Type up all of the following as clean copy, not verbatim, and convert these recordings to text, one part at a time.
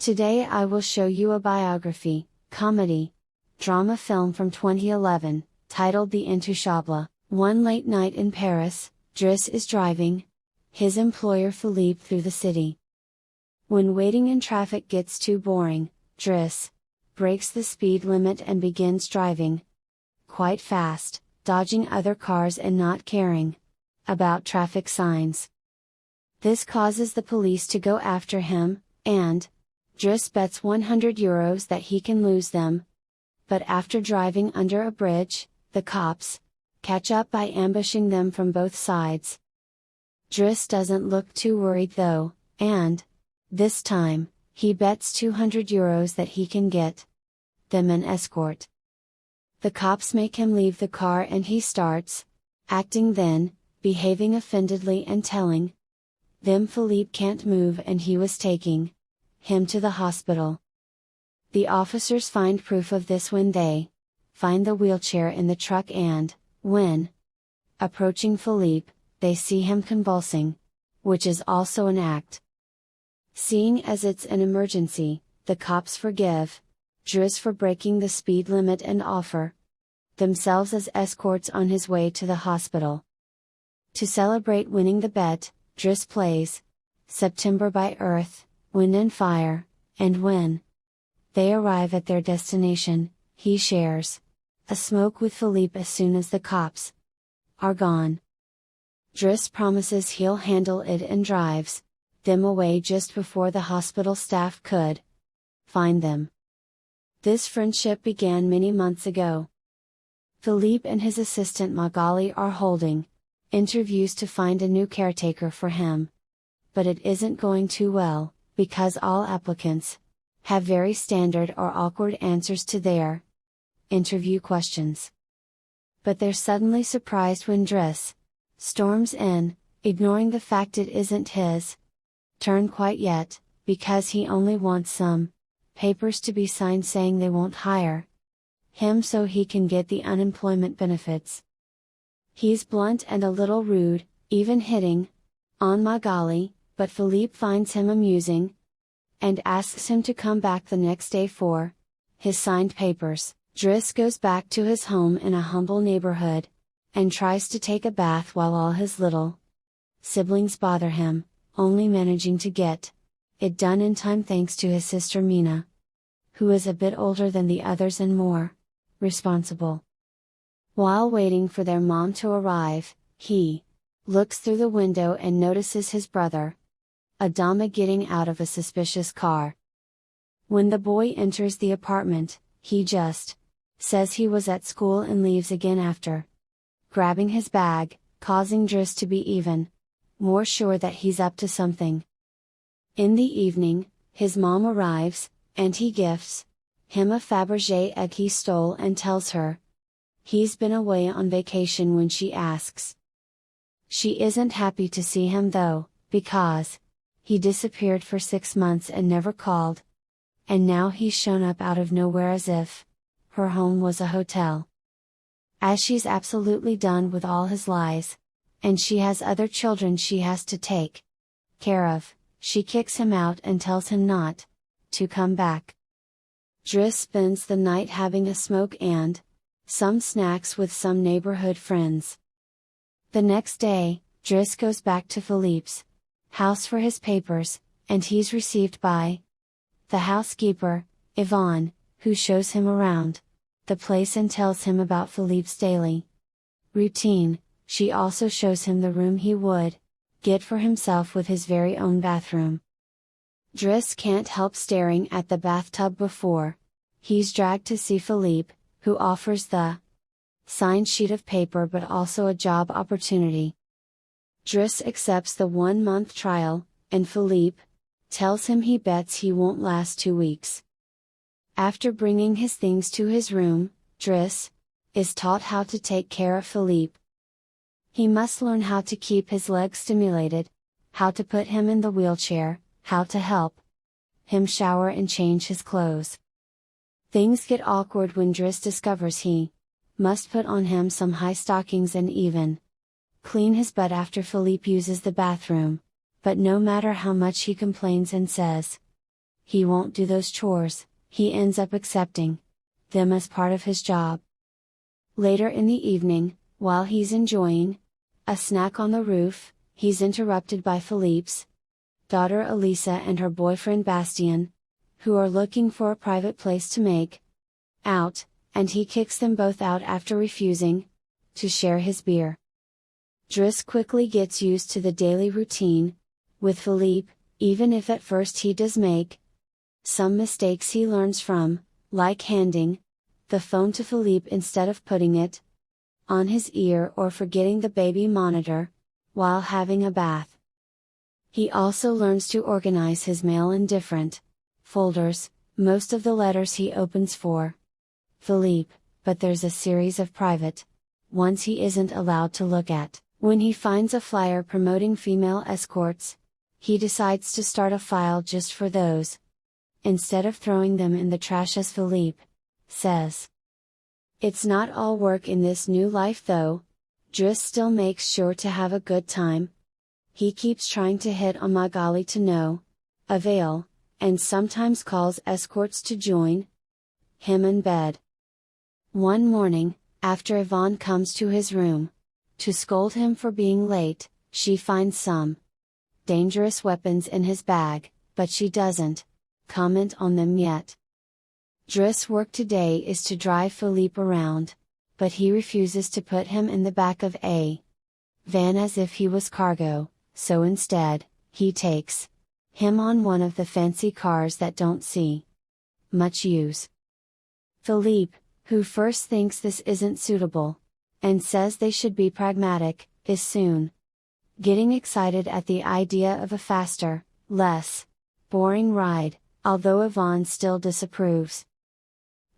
Today I will show you a biography, comedy, drama film from 2011, titled The Intouchables. One late night in Paris, Driss is driving his employer Philippe through the city. When waiting in traffic gets too boring, Driss breaks the speed limit and begins driving quite fast, dodging other cars and not caring about traffic signs. This causes the police to go after him, and Driss bets €100 that he can lose them. But after driving under a bridge, the cops catch up by ambushing them from both sides. Driss doesn't look too worried though, and this time, he bets €200 that he can get them an escort. The cops make him leave the car and he starts acting then, behaving offendedly and telling them Philippe can't move and he was taking him to the hospital. The officers find proof of this when they find the wheelchair in the truck and, when approaching Philippe, they see him convulsing, which is also an act. Seeing as it's an emergency, the cops forgive Driss for breaking the speed limit and offer themselves as escorts on his way to the hospital. To celebrate winning the bet, Driss plays September by Earth, Wind and Fire, and when they arrive at their destination, he shares a smoke with Philippe as soon as the cops are gone. Driss promises he'll handle it and drives them away just before the hospital staff could find them. This friendship began many months ago. Philippe and his assistant Mogul are holding interviews to find a new caretaker for him. But it isn't going too well, because all applicants have very standard or awkward answers to their interview questions. But they're suddenly surprised when Driss storms in, ignoring the fact it isn't his turn quite yet, because he only wants some papers to be signed saying they won't hire him so he can get the unemployment benefits. He's blunt and a little rude, even hitting on Mogul, but Philippe finds him amusing and asks him to come back the next day for his signed papers. Driss goes back to his home in a humble neighborhood and tries to take a bath while all his little siblings bother him, only managing to get it done in time thanks to his sister Mina, who is a bit older than the others and more responsible. While waiting for their mom to arrive, he looks through the window and notices his brother Adama getting out of a suspicious car. When the boy enters the apartment, he just says he was at school and leaves again after grabbing his bag, causing Driss to be even more sure that he's up to something. In the evening, his mom arrives, and he gifts him a Fabergé egg he stole and tells her he's been away on vacation when she asks. She isn't happy to see him though, because he disappeared for 6 months and never called. And now he's shown up out of nowhere as if her home was a hotel. As she's absolutely done with all his lies, and she has other children she has to take care of, she kicks him out and tells him not to come back. Driss spends the night having a smoke and some snacks with some neighborhood friends. The next day, Driss goes back to Philippe's house for his papers, and he's received by the housekeeper, Yvonne, who shows him around the place and tells him about Philippe's daily routine. She also shows him the room he would get for himself with his very own bathroom. Driss can't help staring at the bathtub before he's dragged to see Philippe, who offers the signed sheet of paper but also a job opportunity. Driss accepts the 1-month trial, and Philippe tells him he bets he won't last 2 weeks. After bringing his things to his room, Driss is taught how to take care of Philippe. He must learn how to keep his legs stimulated, how to put him in the wheelchair, how to help him shower and change his clothes. Things get awkward when Driss discovers he must put on him some high stockings and even clean his butt after Philippe uses the bathroom. But no matter how much he complains and says he won't do those chores, he ends up accepting them as part of his job. Later in the evening, while he's enjoying a snack on the roof, he's interrupted by Philippe's daughter Elisa and her boyfriend Bastien, who are looking for a private place to make out, and he kicks them both out after refusing to share his beer. Driss quickly gets used to the daily routine with Philippe, even if at first he does make some mistakes he learns from, like handing the phone to Philippe instead of putting it on his ear or forgetting the baby monitor while having a bath. He also learns to organize his mail in different folders, most of the letters he opens for Philippe, but there's a series of private ones he isn't allowed to look at. When he finds a flyer promoting female escorts, he decides to start a file just for those, instead of throwing them in the trash as Philippe says. It's not all work in this new life though. Driss still makes sure to have a good time. He keeps trying to hit on Magali to no avail, and sometimes calls escorts to join him in bed. One morning, after Yvonne comes to his room to scold him for being late, she finds some dangerous weapons in his bag, but she doesn't comment on them yet. Driss' work today is to drive Philippe around, but he refuses to put him in the back of a van as if he was cargo, so instead, he takes him on one of the fancy cars that don't see much use. Philippe, who first thinks this isn't suitable, and says they should be pragmatic, is soon getting excited at the idea of a faster, less boring ride, although Yvonne still disapproves.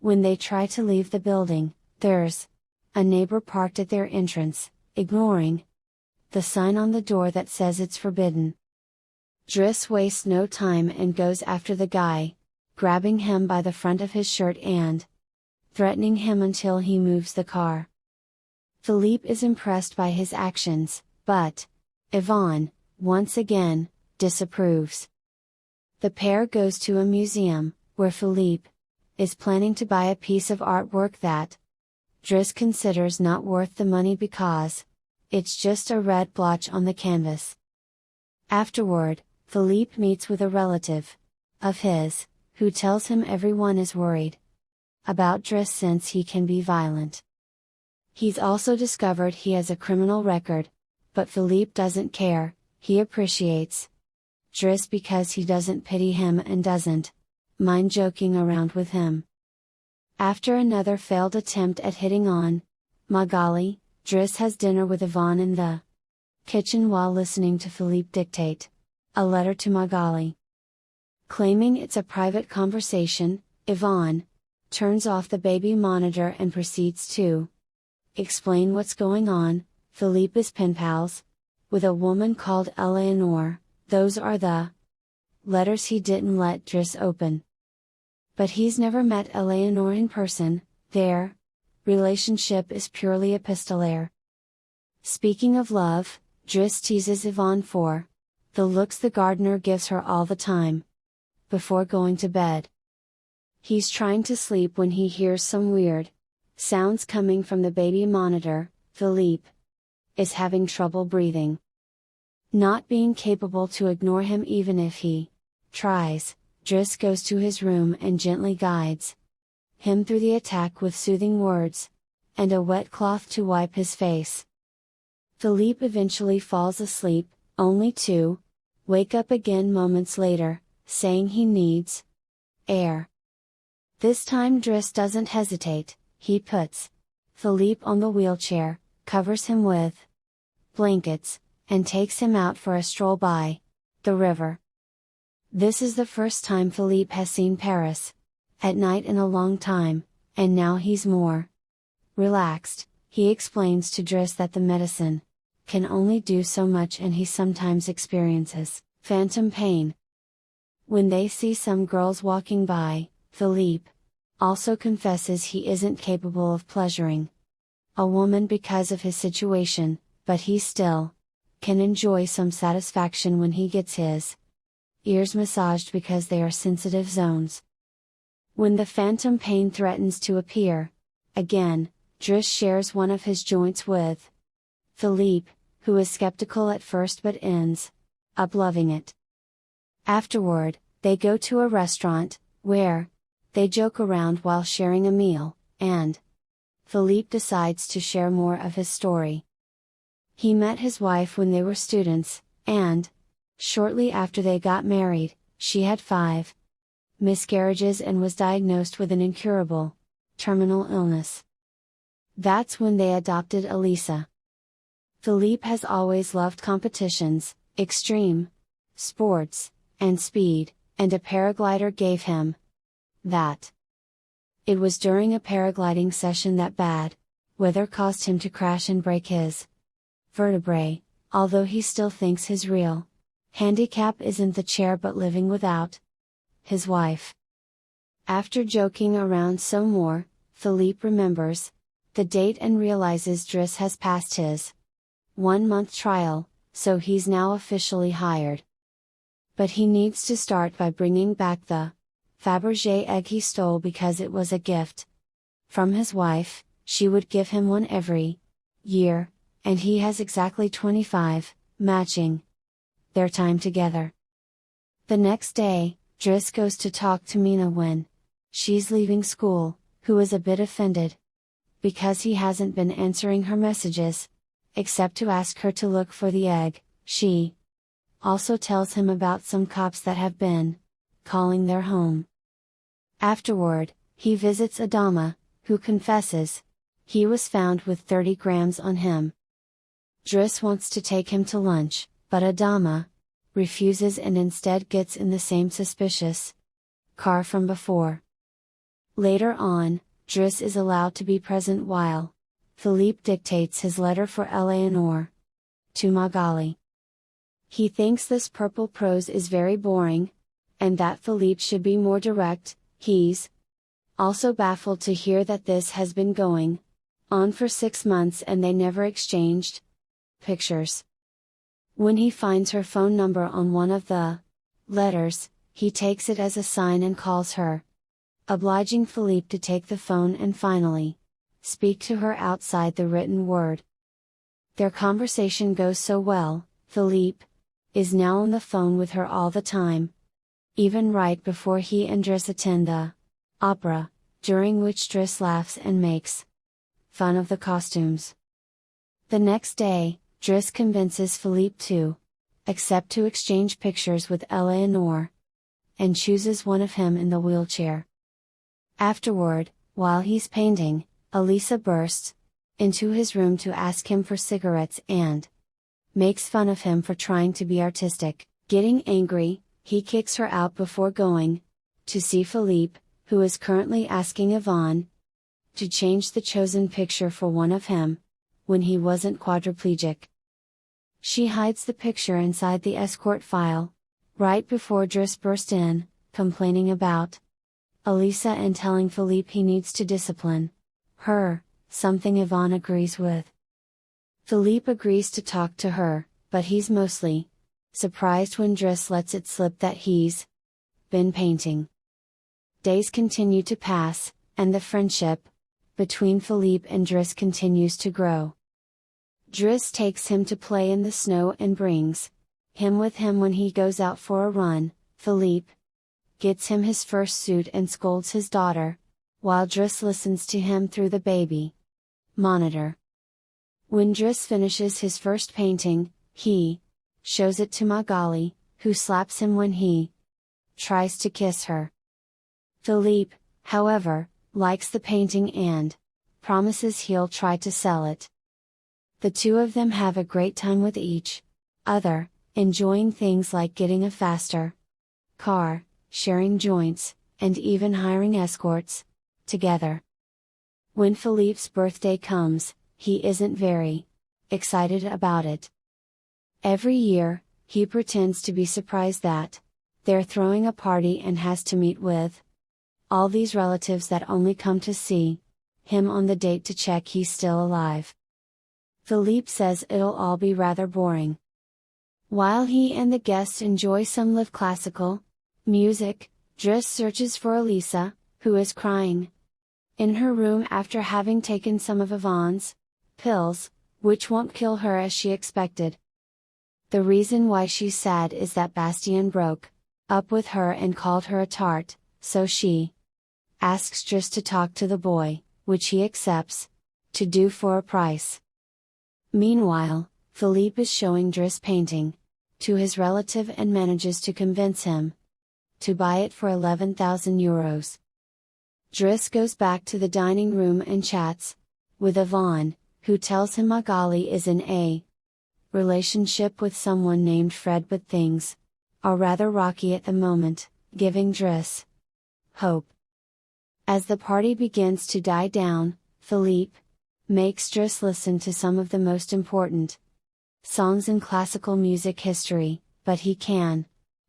When they try to leave the building, there's a neighbor parked at their entrance, ignoring the sign on the door that says it's forbidden. Driss wastes no time and goes after the guy, grabbing him by the front of his shirt and threatening him until he moves the car. Philippe is impressed by his actions, but Yvonne, once again, disapproves. The pair goes to a museum, where Philippe is planning to buy a piece of artwork that Driss considers not worth the money because it's just a red blotch on the canvas. Afterward, Philippe meets with a relative of his, who tells him everyone is worried about Driss since he can be violent. He's also discovered he has a criminal record, but Philippe doesn't care. He appreciates Driss because he doesn't pity him and doesn't mind joking around with him. After another failed attempt at hitting on Magali, Driss has dinner with Yvonne in the kitchen while listening to Philippe dictate a letter to Magali. Claiming it's a private conversation, Yvonne turns off the baby monitor and proceeds to explain what's going on. Philippe is pen pals with a woman called Eleanor. Those are the letters he didn't let Driss open. But he's never met Eleanor in person. Their relationship is purely epistolary. Speaking of love, Driss teases Yvonne for the looks the gardener gives her all the time before going to bed. He's trying to sleep when he hears some weird sounds coming from the baby monitor. Philippe is having trouble breathing. Not being capable to ignore him even if he tries, Driss goes to his room and gently guides him through the attack with soothing words and a wet cloth to wipe his face. Philippe eventually falls asleep, only to wake up again moments later, saying he needs air. This time Driss doesn't hesitate. He puts Philippe on the wheelchair, covers him with blankets, and takes him out for a stroll by the river. This is the first time Philippe has seen Paris at night in a long time, and now he's more relaxed. He explains to Driss that the medicine can only do so much and he sometimes experiences phantom pain. When they see some girls walking by, Philippe also confesses he isn't capable of pleasuring a woman because of his situation, but he still can enjoy some satisfaction when he gets his ears massaged because they are sensitive zones. When the phantom pain threatens to appear, again, Driss shares one of his joints with Philippe, who is skeptical at first but ends up loving it. Afterward, they go to a restaurant, where they joke around while sharing a meal, and Philippe decides to share more of his story. He met his wife when they were students, and shortly after they got married, she had 5 miscarriages and was diagnosed with an incurable, terminal illness. That's when they adopted Elisa. Philippe has always loved competitions, extreme sports, and speed, and a paraglider gave him that. It was during a paragliding session that bad weather caused him to crash and break his vertebrae, although he still thinks his real handicap isn't the chair but living without his wife. After joking around some more, Philippe remembers the date and realizes Driss has passed his 1-month trial, so he's now officially hired. But he needs to start by bringing back the Fabergé egg he stole because it was a gift from his wife. She would give him one every year, and he has exactly 25, matching their time together. The next day, Driss goes to talk to Mina when she's leaving school, who is a bit offended because he hasn't been answering her messages, except to ask her to look for the egg. She also tells him about some cops that have been calling their home. Afterward, he visits Adama, who confesses he was found with 30 grams on him. Driss wants to take him to lunch, but Adama refuses and instead gets in the same suspicious car from before. Later on, Driss is allowed to be present while Philippe dictates his letter for Eleanor to Magali. He thinks this purple prose is very boring, and that Philippe should be more direct. He's also baffled to hear that this has been going on for 6 months and they never exchanged pictures. When he finds her phone number on one of the letters, he takes it as a sign and calls her, obliging Philippe to take the phone and finally speak to her outside the written word. Their conversation goes so well, Philippe is now on the phone with her all the time, even right before he and Driss attend the opera, during which Driss laughs and makes fun of the costumes. The next day, Driss convinces Philippe to accept to exchange pictures with Eleanor, and chooses one of him in the wheelchair. Afterward, while he's painting, Elisa bursts into his room to ask him for cigarettes and makes fun of him for trying to be artistic. Getting angry, he kicks her out before going to see Philippe, who is currently asking Yvonne to change the chosen picture for one of him, when he wasn't quadriplegic. She hides the picture inside the escort file, right before Driss burst in, complaining about Elisa and telling Philippe he needs to discipline her, something Yvonne agrees with. Philippe agrees to talk to her, but he's mostly surprised when Driss lets it slip that he's been painting. Days continue to pass, and the friendship between Philippe and Driss continues to grow. Driss takes him to play in the snow and brings him with him when he goes out for a run. Philippe gets him his first suit and scolds his daughter, while Driss listens to him through the baby monitor. When Driss finishes his first painting, he shows it to Magali, who slaps him when he tries to kiss her. Philippe, however, likes the painting and promises he'll try to sell it. The two of them have a great time with each other, enjoying things like getting a faster car, sharing joints, and even hiring escorts together. When Philippe's birthday comes, he isn't very excited about it. Every year, he pretends to be surprised that they're throwing a party and has to meet with all these relatives that only come to see him on the date to check he's still alive. Philippe says it'll all be rather boring. While he and the guests enjoy some live classical music, Driss searches for Elisa, who is crying in her room after having taken some of Yvonne's pills, which won't kill her as she expected. The reason why she's sad is that Bastien broke up with her and called her a tart, so she asks Driss to talk to the boy, which he accepts to do for a price. Meanwhile, Philippe is showing Driss painting to his relative and manages to convince him to buy it for 11,000 euros. Driss goes back to the dining room and chats with Yvonne, who tells him Magali is in a relationship with someone named Fred, but things are rather rocky at the moment, giving Driss hope. As the party begins to die down, Philippe makes Driss listen to some of the most important songs in classical music history, but he can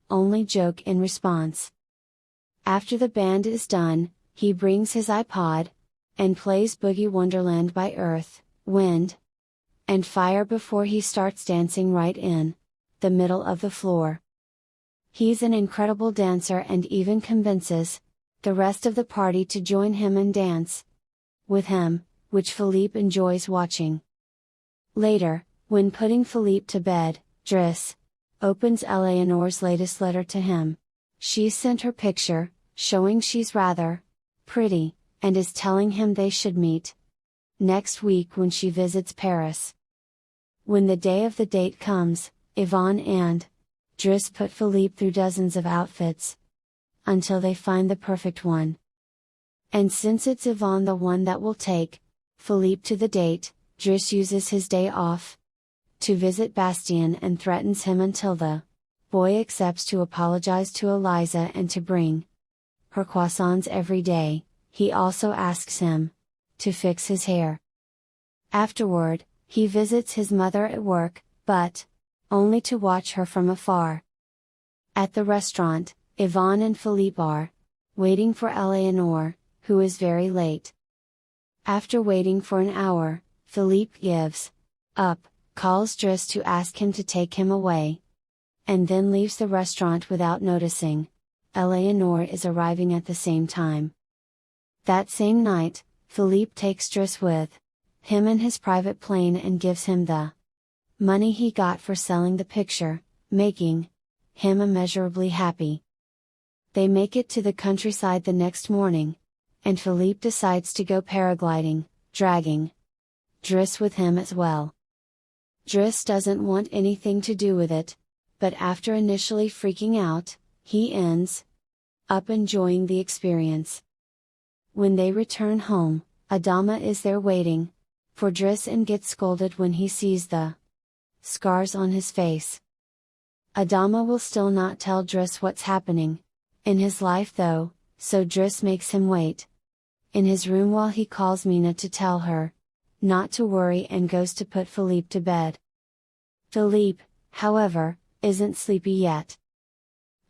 only joke in response. After the band is done, he brings his iPod and plays Boogie Wonderland by Earth, Wind and Fire before he starts dancing right in the middle of the floor. He's an incredible dancer and even convinces the rest of the party to join him and dance with him, which Philippe enjoys watching. Later, when putting Philippe to bed, Driss opens Eleanor's latest letter to him. She sent her picture, showing she's rather pretty, and is telling him they should meet next week when she visits Paris. When the day of the date comes, Yvonne and Driss put Philippe through dozens of outfits until they find the perfect one. And since it's Yvonne the one that will take Philippe to the date, Driss uses his day off to visit Bastien and threatens him until the boy accepts to apologize to Eliza and to bring her croissants every day. He also asks him to fix his hair. Afterward, he visits his mother at work, but only to watch her from afar. At the restaurant, Yvonne and Philippe are waiting for Eleanor, who is very late. After waiting for an hour, Philippe gives up, calls Driss to ask him to take him away, and then leaves the restaurant without noticing Eleanor is arriving at the same time. That same night, Philippe takes Driss with him in his private plane and gives him the money he got for selling the picture, making him immeasurably happy. They make it to the countryside the next morning, and Philippe decides to go paragliding, dragging Driss with him as well. Driss doesn't want anything to do with it, but after initially freaking out, he ends up enjoying the experience. When they return home, Adama is there waiting for Driss and gets scolded when he sees the scars on his face. Adama will still not tell Driss what's happening in his life though, so Driss makes him wait in his room while he calls Mina to tell her not to worry and goes to put Philippe to bed. Philippe, however, isn't sleepy yet.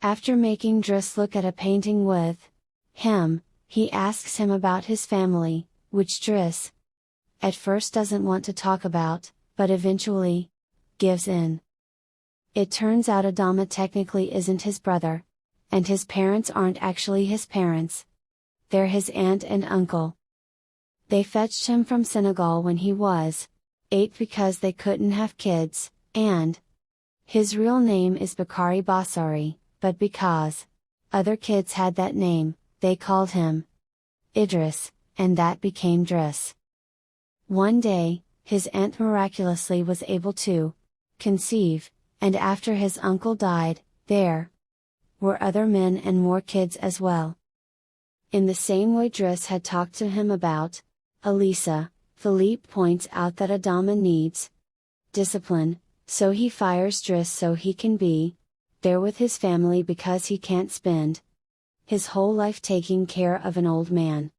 After making Driss look at a painting with him, he asks him about his family, which Driss at first doesn't want to talk about, but eventually gives in. It turns out Adama technically isn't his brother, and his parents aren't actually his parents. They're his aunt and uncle. They fetched him from Senegal when he was 8 because they couldn't have kids, and his real name is Bakari Bassari, but because other kids had that name, they called him Idris, and that became Driss. One day, his aunt miraculously was able to conceive, and after his uncle died, there were other men and more kids as well. In the same way Driss had talked to him about Elisa, Philippe points out that Adama needs discipline, so he fires Driss so he can be there with his family because he can't spend his whole life taking care of an old man.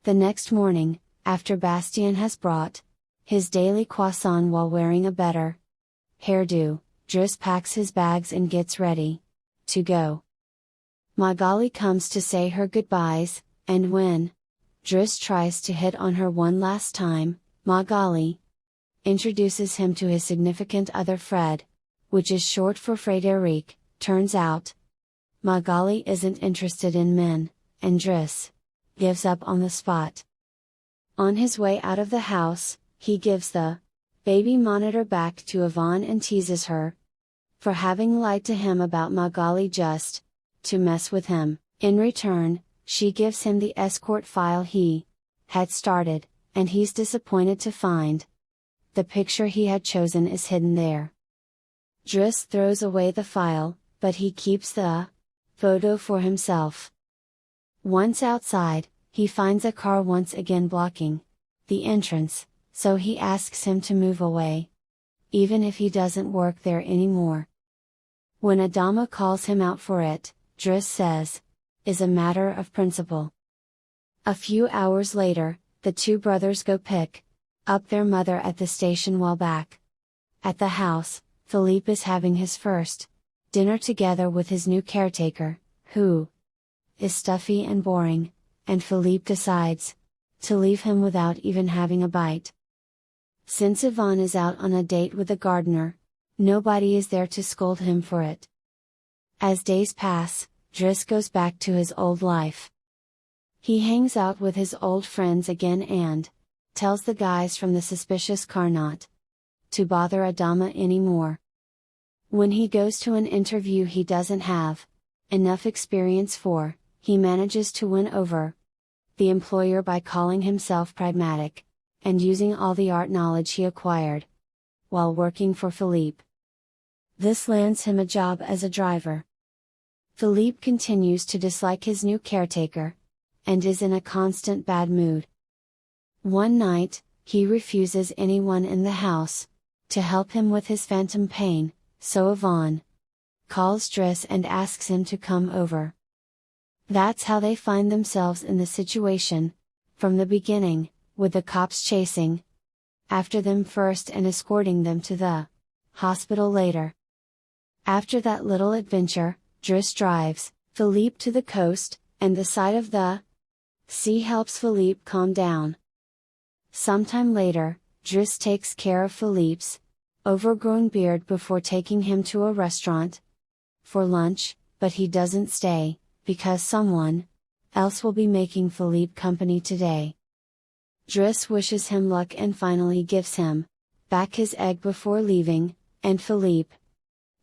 The next morning, after Bastien has brought his daily croissant while wearing a better hairdo, Driss packs his bags and gets ready to go. Magali comes to say her goodbyes, and when Driss tries to hit on her one last time, Magali introduces him to his significant other Fred, which is short for Frederic. Turns out, Magali isn't interested in men, and Driss gives up on the spot. On his way out of the house, he gives the baby monitor back to Yvonne and teases her for having lied to him about Magali just to mess with him. In return, she gives him the escort file he had started, and he's disappointed to find the picture he had chosen is hidden there. Driss throws away the file, but he keeps the photo for himself. Once outside, he finds a car once again blocking the entrance, so he asks him to move away, even if he doesn't work there anymore. When Adama calls him out for it, Driss says, "Is a matter of principle." A few hours later, the two brothers go pick up their mother at the station while back at the house. Philippe is having his first dinner together with his new caretaker, who is stuffy and boring, and Philippe decides to leave him without even having a bite. Since Yvonne is out on a date with the gardener, nobody is there to scold him for it. As days pass, Driss goes back to his old life. He hangs out with his old friends again and tells the guys from the suspicious car not to bother Adama anymore. When he goes to an interview he doesn't have enough experience for, he manages to win over the employer by calling himself pragmatic, and using all the art knowledge he acquired while working for Philippe. This lands him a job as a driver. Philippe continues to dislike his new caretaker, and is in a constant bad mood. One night, he refuses anyone in the house to help him with his phantom pain, so Yvonne calls Driss and asks him to come over. That's how they find themselves in the situation, from the beginning, with the cops chasing after them first and escorting them to the hospital later. After that little adventure, Driss drives Philippe to the coast, and the sight of the sea helps Philippe calm down. Sometime later, Driss takes care of Philippe's overgrown beard before taking him to a restaurant for lunch, but he doesn't stay, because someone else will be making Philippe company today. Driss wishes him luck and finally gives him back his egg before leaving, and Philippe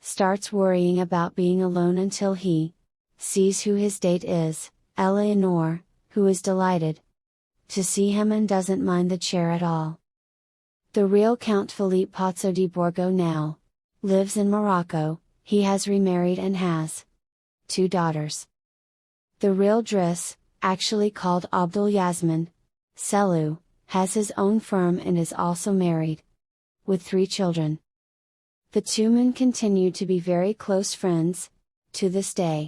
starts worrying about being alone until he sees who his date is, Eleanor, who is delighted to see him and doesn't mind the chair at all. The real Count Philippe Pozzo di Borgo now lives in Morocco. He has remarried and has 2 daughters. The real Driss, actually called Abdul Yasmin Selu, has his own firm and is also married, with 3 children. The two men continue to be very close friends to this day.